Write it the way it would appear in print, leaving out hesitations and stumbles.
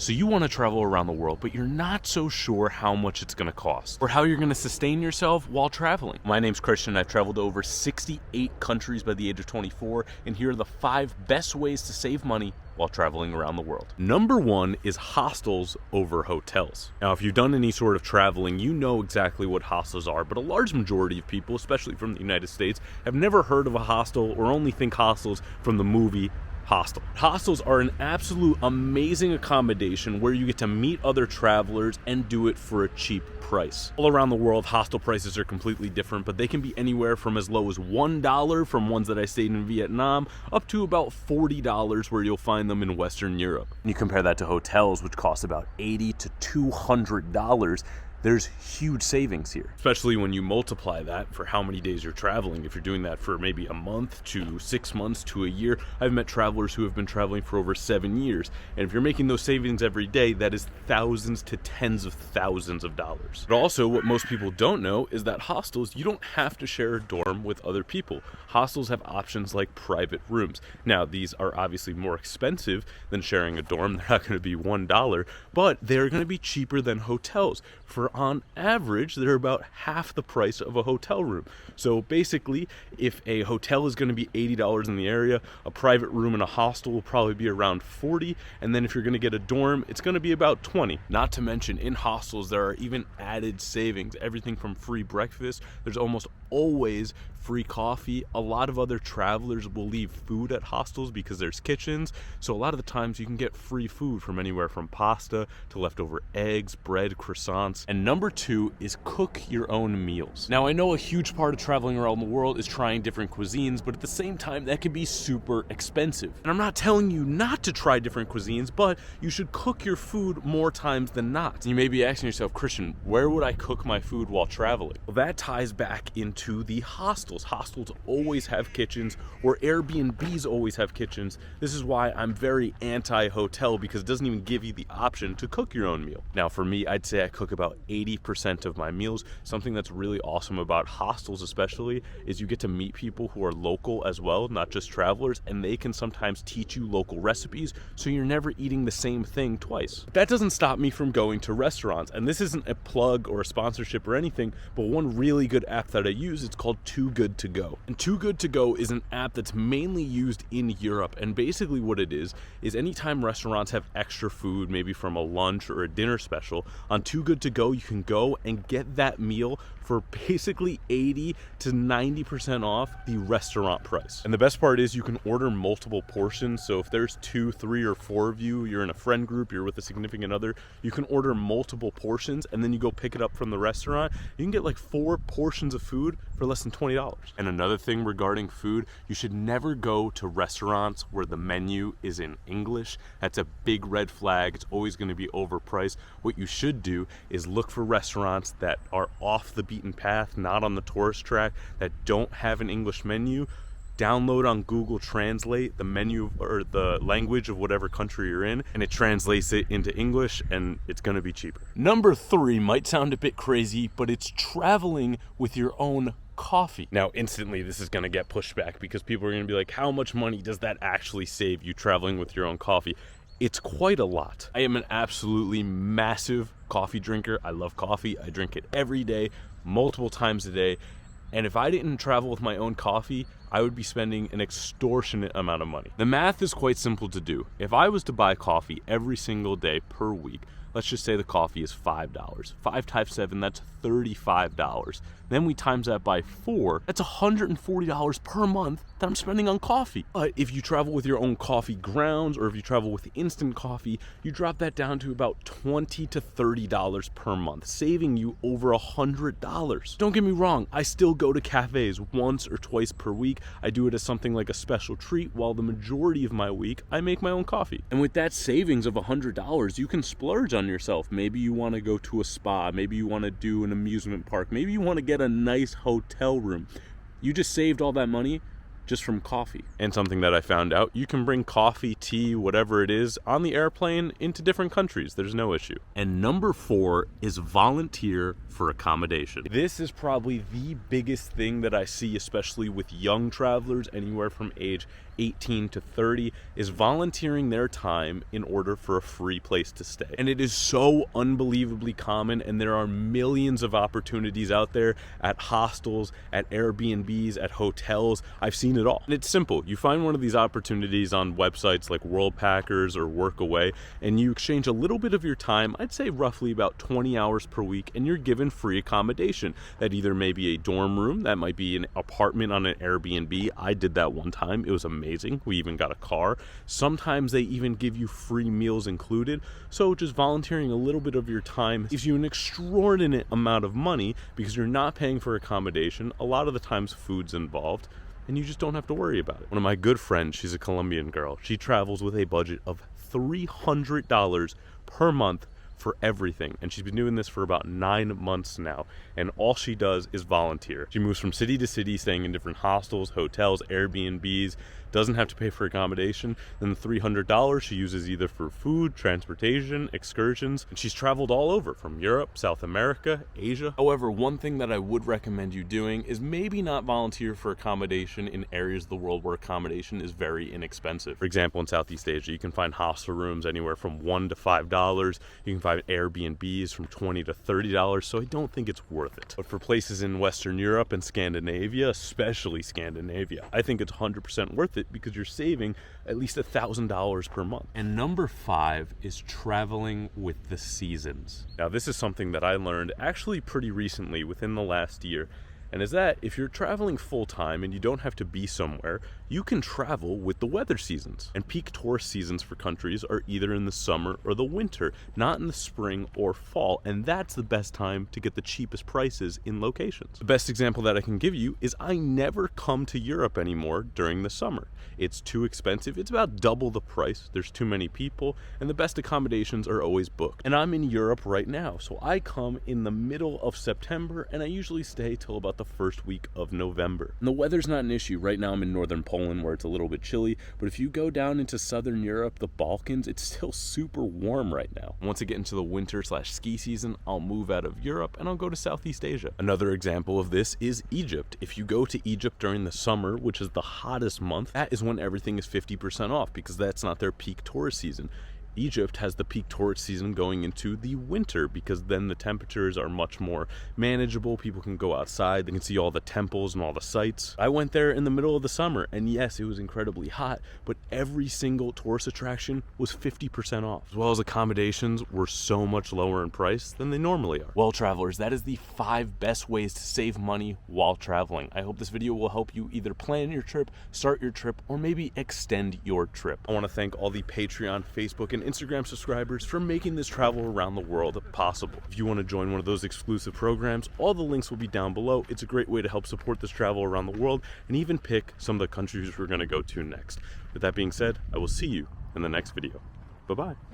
So you want to travel around the world, but you're not so sure how much it's going to cost or how you're going to sustain yourself while traveling. My name's Christian. I've traveled to over 68 countries by the age of 24, and here are the 5 best ways to save money while traveling around the world. Number 1 is hostels over hotels. Now, if you've done any sort of traveling, you know exactly what hostels are, but a large majority of people, especially from the United States, have never heard of a hostel or only think hostels from the movie Hostel. Hostels are an absolute amazing accommodation where you get to meet other travelers and do it for a cheap price. All around the world, hostel prices are completely different, but they can be anywhere from as low as $1 from ones that I stayed in Vietnam up to about $40 where you'll find them in Western Europe. And you compare that to hotels, which cost about $80 to $200. There's huge savings here, especially when you multiply that for how many days you're traveling. If you're doing that for maybe a month to 6 months to a year, I've met travelers who have been traveling for over 7 years. And if you're making those savings every day, that is thousands to tens of thousands of dollars. But also, what most people don't know is that hostels, you don't have to share a dorm with other people. Hostels have options like private rooms. Now, these are obviously more expensive than sharing a dorm. They're not going to be $1, but they're going to be cheaper than hotels. For on average, they're about half the price of a hotel room. So basically, if a hotel is going to be $80 in the area, a private room in a hostel will probably be around $40, and then if you're going to get a dorm, it's going to be about $20. Not to mention, in hostels, there are even added savings. Everything from free breakfast, there's almost always free coffee. A lot of other travelers will leave food at hostels because there's kitchens, so a lot of the times you can get free food from anywhere from pasta to leftover eggs, bread, croissants. And number 2 is cook your own meals. Now, I know a huge part of traveling around the world is trying different cuisines, but at the same time, that can be super expensive. And I'm not telling you not to try different cuisines, but you should cook your food more times than not. You may be asking yourself, Christian, where would I cook my food while traveling? Well, that ties back into the hostels. Hostels always have kitchens, or Airbnbs always have kitchens. This is why I'm very anti-hotel, because it doesn't even give you the option to cook your own meal. Now, for me, I'd say I cook about 80% of my meals. Something that's really awesome about hostels especially is you get to meet people who are local as well, not just travelers, and they can sometimes teach you local recipes, so you're never eating the same thing twice. But that doesn't stop me from going to restaurants, and this isn't a plug or a sponsorship or anything, but one really good app that I use, it's called Too Good To Go. And Too Good To Go is an app that's mainly used in Europe, and basically what it is anytime restaurants have extra food, maybe from a lunch or a dinner special, on Too Good To Go, you can go and get that meal for basically 80 to 90% off the restaurant price. And the best part is you can order multiple portions. So if there's 2, 3, or 4 of you, you're in a friend group, you're with a significant other, you can order multiple portions and then you go pick it up from the restaurant. You can get like 4 portions of food for less than $20. And another thing regarding food, you should never go to restaurants where the menu is in English. That's a big red flag. It's always going to be overpriced. What you should do is look for restaurants that are off the beaten path, not on the tourist track, that don't have an English menu. Download on Google Translate the menu or the language of whatever country you're in, and it translates it into English, and it's going to be cheaper. Number 3 might sound a bit crazy, but it's traveling with your own coffee. Now, instantly, this is going to get pushed back because people are going to be like, how much money does that actually save you traveling with your own coffee? It's quite a lot. I am an absolutely massive coffee drinker. I love coffee. I drink it every day, multiple times a day. And if I didn't travel with my own coffee, I would be spending an extortionate amount of money. The math is quite simple to do. If I was to buy coffee every single day per week, let's just say the coffee is $5. 5 times 7, that's $35. Then we times that by 4, that's $140 per month that I'm spending on coffee. But if you travel with your own coffee grounds, or if you travel with instant coffee, you drop that down to about $20 to $30 per month, saving you over $100. Don't get me wrong, I still go to cafes once or twice per week. I do it as something like a special treat, while the majority of my week, I make my own coffee. And with that savings of $100, you can splurge on yourself. Maybe you want to go to a spa, maybe you want to do an amusement park, maybe you want to get a nice hotel room. You just saved all that money just from coffee. And something that I found out, you can bring coffee, tea, whatever it is, on the airplane into different countries. There's no issue. And number 4 is volunteer for accommodation. This is probably the biggest thing that I see, especially with young travelers, anywhere from age 18 to 30 is volunteering their time in order for a free place to stay. And it is so unbelievably common, and there are millions of opportunities out there at hostels, at Airbnbs, at hotels. I've seen it all. And it's simple. You find one of these opportunities on websites like Worldpackers or Workaway, and you exchange a little bit of your time, I'd say roughly about 20 hours per week, and you're given free accommodation. That either may be a dorm room, that might be an apartment on an Airbnb. I did that one time. It was amazing. We even got a car. Sometimes they even give you free meals included. So just volunteering a little bit of your time gives you an extraordinary amount of money because you're not paying for accommodation. A lot of the times food's involved, and you just don't have to worry about it. One of my good friends, she's a Colombian girl. She travels with a budget of $300 per month for everything, and she's been doing this for about 9 months now, and all she does is volunteer. She moves from city to city, staying in different hostels, hotels, Airbnbs, doesn't have to pay for accommodation. Then the $300 she uses either for food, transportation, excursions, and she's traveled all over from Europe, South America, Asia. However, one thing that I would recommend you doing is maybe not volunteer for accommodation in areas of the world where accommodation is very inexpensive. For example, in Southeast Asia, you can find hostel rooms anywhere from $1 to $5. You can find Airbnbs from $20 to $30, so I don't think it's worth it. But for places in Western Europe and Scandinavia, especially Scandinavia, I think it's 100% worth it because you're saving at least $1,000 per month. And number 5 is traveling with the seasons. Now, this is something that I learned actually pretty recently within the last year. And is that if you're traveling full time and you don't have to be somewhere, you can travel with the weather seasons. And peak tourist seasons for countries are either in the summer or the winter, not in the spring or fall. And that's the best time to get the cheapest prices in locations. The best example that I can give you is I never come to Europe anymore during the summer. It's too expensive. It's about double the price. There's too many people, and the best accommodations are always booked. And I'm in Europe right now, so I come in the middle of September, and I usually stay till about the first week of November. And the weather's not an issue. Right now I'm in northern Poland where it's a little bit chilly, but if you go down into southern Europe, the Balkans, it's still super warm right now. Once I get into the winter/ski season, I'll move out of Europe and I'll go to Southeast Asia. Another example of this is Egypt. If you go to Egypt during the summer, which is the hottest month, that is when everything is 50% off because that's not their peak tourist season. Egypt has the peak tourist season going into the winter because then the temperatures are much more manageable. People can go outside, they can see all the temples and all the sights. I went there in the middle of the summer, and yes, it was incredibly hot, but every single tourist attraction was 50% off, as well as accommodations were so much lower in price than they normally are. Well, travelers, that is the 5 best ways to save money while traveling. I hope this video will help you either plan your trip, start your trip, or maybe extend your trip. I want to thank all the Patreon, Facebook, and Instagram subscribers for making this travel around the world possible. If you want to join one of those exclusive programs, all the links will be down below. It's a great way to help support this travel around the world and even pick some of the countries we're going to go to next. With that being said, I will see you in the next video. Bye-bye.